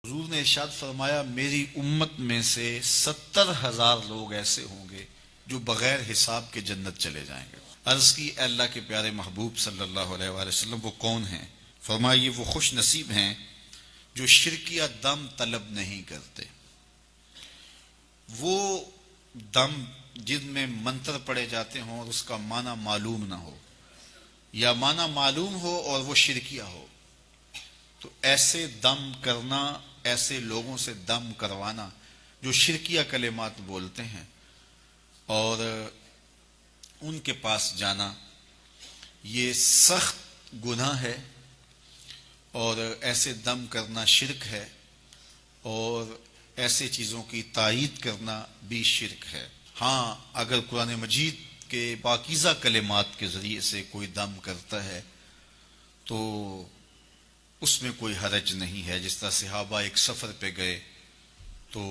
حضور نے ارشاد فرمایا میری امت میں سے 70,000 لوگ ایسے ہوں گے جو بغیر حساب کے جنت چلے جائیں گے۔ عرض کی اے اللہ کے پیارے محبوب صلی اللہ علیہ وآلہ وسلم وہ کون ہیں؟ فرمایا یہ وہ خوش نصیب ہیں جو شرکیہ دم طلب نہیں کرتے، وہ دم جن میں منتر پڑے جاتے ہوں اور اس کا معنی معلوم نہ ہو یا معنی معلوم ہو اور وہ شرکیہ ہو، تو ایسے دم کرنا، ایسے لوگوں سے دم کروانا جو شرکیہ کلمات بولتے ہیں اور ان کے پاس جانا، یہ سخت گناہ ہے اور ایسے دم کرنا شرک ہے اور ایسے چیزوں کی تائید کرنا بھی شرک ہے۔ ہاں، اگر قرآن مجید کے پاکیزہ کلمات کے ذریعے سے کوئی دم کرتا ہے تو اس میں کوئی حرج نہیں ہے۔ جس طرح صحابہ ایک سفر پہ گئے تو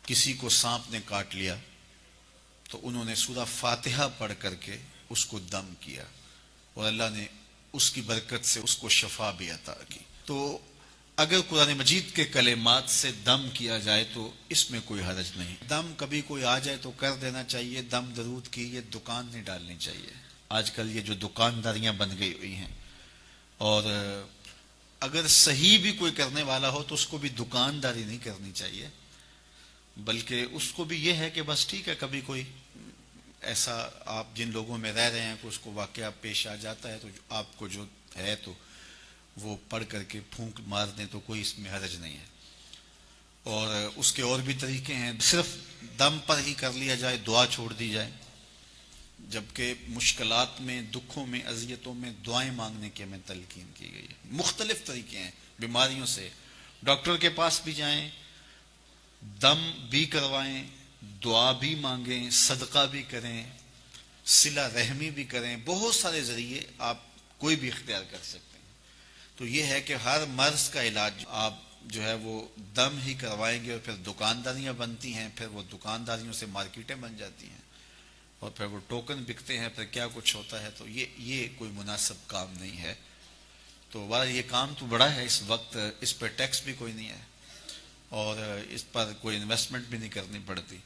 کسی کو سانپ نے کاٹ لیا تو انہوں نے سورہ فاتحہ پڑھ کر کے اس کو دم کیا اور اللہ نے اس کی برکت سے اس کو شفا بھی عطا کی۔ تو اگر قرآن مجید کے کلمات سے دم کیا جائے تو اس میں کوئی حرج نہیں۔ دم کبھی کوئی آ جائے تو کر دینا چاہیے، دم درود کی یہ دکان نہیں ڈالنی چاہیے۔ آج کل یہ جو دکانداریاں بن گئی ہوئی ہیں، اور اگر صحیح بھی کوئی کرنے والا ہو تو اس کو بھی دکانداری نہیں کرنی چاہیے، بلکہ اس کو بھی یہ ہے کہ بس ٹھیک ہے، کبھی کوئی ایسا آپ جن لوگوں میں رہ رہے ہیں کہ اس کو واقعہ پیش آ جاتا ہے تو آپ کو جو ہے تو وہ پڑھ کر کے پھونک مار دیں تو کوئی اس میں حرج نہیں ہے۔ اور اس کے اور بھی طریقے ہیں، صرف دم پر ہی کر لیا جائے، دعا چھوڑ دی جائے، جبکہ مشکلات میں، دکھوں میں، اذیتوں میں دعائیں مانگنے کی ہمیں تلقین کی گئی ہے۔ مختلف طریقے ہیں بیماریوں سے، ڈاکٹر کے پاس بھی جائیں، دم بھی کروائیں، دعا بھی مانگیں، صدقہ بھی کریں، صلہ رحمی بھی کریں، بہت سارے ذریعے آپ کوئی بھی اختیار کر سکتے ہیں۔ تو یہ ہے کہ ہر مرض کا علاج آپ جو ہے وہ دم ہی کروائیں گے اور پھر دکانداریاں بنتی ہیں، پھر وہ دکانداریوں سے مارکیٹیں بن جاتی ہیں اور پھر وہ ٹوکن بکتے ہیں، پھر کیا کچھ ہوتا ہے، تو یہ کوئی مناسب کام نہیں ہے۔ تو بہرحال یہ کام تو بڑا ہے، اس وقت اس پہ ٹیکس بھی کوئی نہیں ہے اور اس پر کوئی انویسٹمنٹ بھی نہیں کرنی پڑتی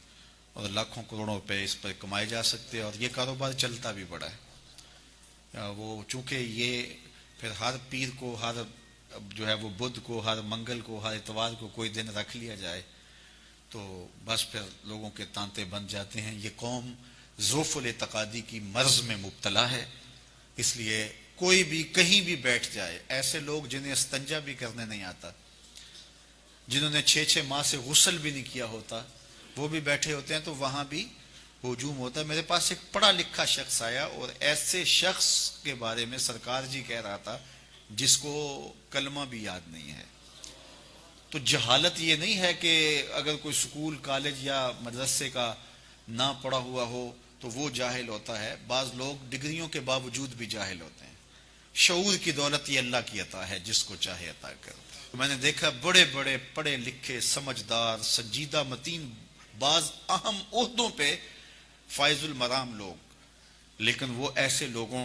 اور لاکھوں کروڑوں روپے اس پر کمائے جا سکتے ہیں اور یہ کاروبار چلتا بھی بڑا ہے۔ وہ چونکہ یہ پھر ہر پیر کو، ہر جو ہے وہ بدھ کو، ہر منگل کو، ہر اتوار کو کوئی دن رکھ لیا جائے تو بس پھر لوگوں کے تانتے بن جاتے ہیں۔ یہ قوم ضعف الاعتقادی کی مرض میں مبتلا ہے، اس لیے کوئی بھی کہیں بھی بیٹھ جائے، ایسے لوگ جنہیں استنجا بھی کرنے نہیں آتا، جنہوں نے 6 ماہ سے غسل بھی نہیں کیا ہوتا، وہ بھی بیٹھے ہوتے ہیں تو وہاں بھی ہجوم ہوتا ہے۔ میرے پاس ایک پڑھا لکھا شخص آیا اور ایسے شخص کے بارے میں سرکار جی کہہ رہا تھا جس کو کلمہ بھی یاد نہیں ہے۔ تو جہالت یہ نہیں ہے کہ اگر کوئی سکول، کالج یا مدرسے کا نہ پڑھا ہوا ہو تو وہ جاہل ہوتا ہے، بعض لوگ ڈگریوں کے باوجود بھی جاہل ہوتے ہیں۔ شعور کی دولت یہ اللہ کی عطا ہے، جس کو چاہے عطا کرتا ہے۔ میں نے دیکھا بڑے بڑے پڑھے لکھے، سمجھدار، سنجیدہ متین، بعض اہم عہدوں پہ فائز المرام لوگ، لیکن وہ ایسے لوگوں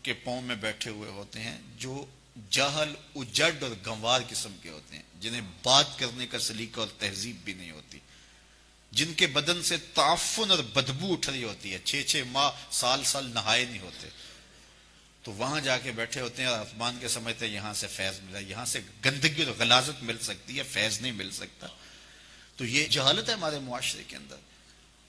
کے پاؤں میں بیٹھے ہوئے ہوتے ہیں جو جاہل، اجڑ اور گنوار قسم کے ہوتے ہیں، جنہیں بات کرنے کا سلیقہ اور تہذیب بھی نہیں ہوتی، جن کے بدن سے تعفن اور بدبو اٹھ رہی ہوتی ہے، 6 ماہ، سال نہائے نہیں ہوتے، تو وہاں جا کے بیٹھے ہوتے ہیں اور آسمان کے سمجھتے ہیں یہاں سے فیض ملا، یہاں سے گندگی اور غلاظت مل سکتی ہے، فیض نہیں مل سکتا۔ تو یہ جہالت ہے ہمارے معاشرے کے اندر،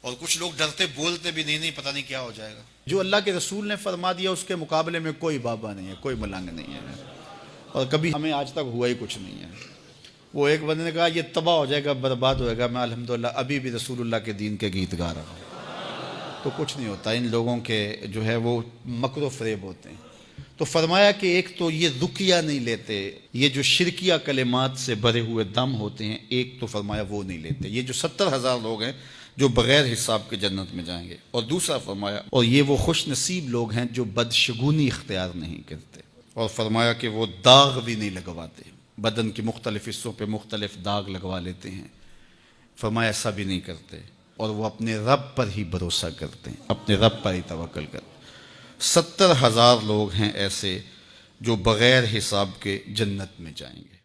اور کچھ لوگ ڈرتے بولتے بھی نہیں پتہ نہیں کیا ہو جائے گا۔ جو اللہ کے رسول نے فرما دیا اس کے مقابلے میں کوئی بابا نہیں ہے، کوئی ملنگ نہیں ہے، اور کبھی ہمیں آج تک ہوا ہی کچھ نہیں ہے۔ وہ ایک بندے نے کہا یہ تباہ ہو جائے گا، برباد ہوئے گا، میں الحمدللہ ابھی بھی رسول اللہ کے دین کے گیت گا رہا ہوں۔ تو کچھ نہیں ہوتا، ان لوگوں کے جو ہے وہ مکر و فریب ہوتے ہیں۔ تو فرمایا کہ ایک تو یہ رقیہ نہیں لیتے، یہ جو شرکیہ کلمات سے بھرے ہوئے دم ہوتے ہیں، ایک تو فرمایا وہ نہیں لیتے، یہ جو 70,000 لوگ ہیں جو بغیر حساب کے جنت میں جائیں گے۔ اور دوسرا فرمایا اور یہ وہ خوش نصیب لوگ ہیں جو بدشگونی اختیار نہیں کرتے، اور فرمایا کہ وہ داغ بھی نہیں لگواتے، بدن کے مختلف حصوں پہ مختلف داغ لگوا لیتے ہیں، فرمایا ایسا بھی نہیں کرتے، اور وہ اپنے رب پر ہی بھروسہ کرتے ہیں، اپنے رب پر ہی توکل کرتے ہیں۔ 70,000 لوگ ہیں ایسے جو بغیر حساب کے جنت میں جائیں گے۔